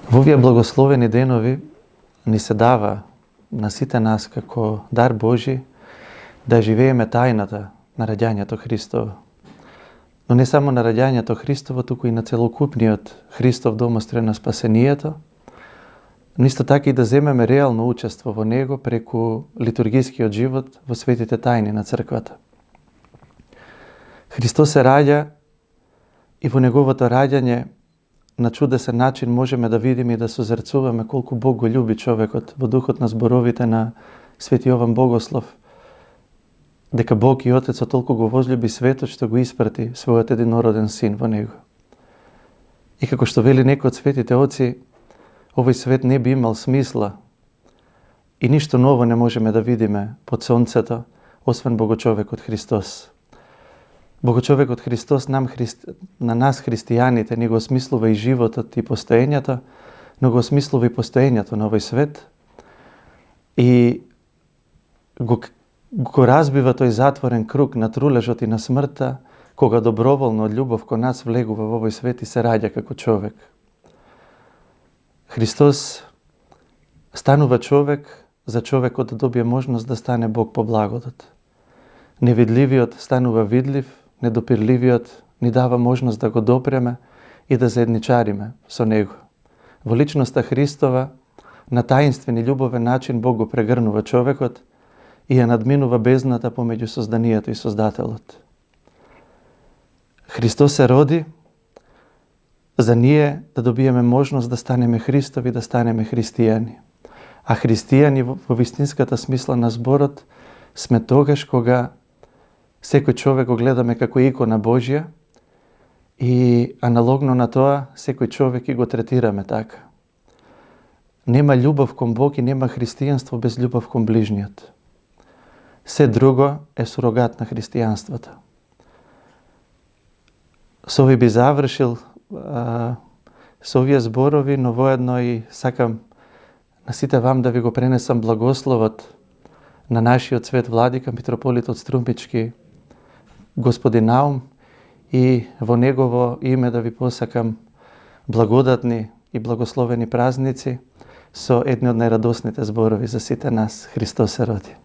В овие благословени денови ни се дава на сите нас како дар Божи да живееме тајната на раѓањето Христово. Но не само на раѓањето Христово, туку и на целокупниот Христов домострој на спасението, но исто така и да земеме реално учество во него преку литургискиот живот во светите тајни на црквата. Христос се раѓа и во неговото раѓање на чудесен начин можеме да видиме и да созерцуваме колку Бог го љуби човекот во духот на зборовите на Свети Јован Богослов, дека Бог и Отецот толку го возлюби светот што го испрати својот единороден син во него. И како што вели некој од светите оци, овој свет не би имал смисла и ништо ново не можеме да видиме под сонцето, освен Богочовекот Христос. Богочовекот Христос на нас христијаните ни го осмислува и животот и постоењето, но го осмислува и постоењето на овој свет и го разбива тој затворен круг на трулежот и на смртта, кога доброволно од љубов кон нас влегува во овој свет и се раѓа како човек. Христос станува човек за човекот да добие можност да стане Бог по благодат. Невидливиот станува видлив, недопирливиот ни дава можност да го допреме и да заедничариме со него. Во личноста Христова, на таинствен и љубовен начин Бог го прегрнува човекот и ја надминува бездната помеѓу созданието и Создателот. Христос се роди за ние да добиеме можност да станеме Христови, да станеме христијани. А христијани во вистинската смисла на зборот сме тогаш кога секој човек го гледаме како икона Божја и аналогно на тоа секој човек и го третираме така. Нема љубов кон Бог и нема христијанство без љубов кон ближниот. Се друго е сурогат на христијанството. Со овие би завршил со овие зборови, но воедно и сакам на сите вам да ви го пренесам благословот на нашиот свет владика, митрополитот Струмички, Господин Наум, и во негово име да ви посакам благодатни и благословени празници со едни од најрадосните зборови за сите нас. Христос се роди.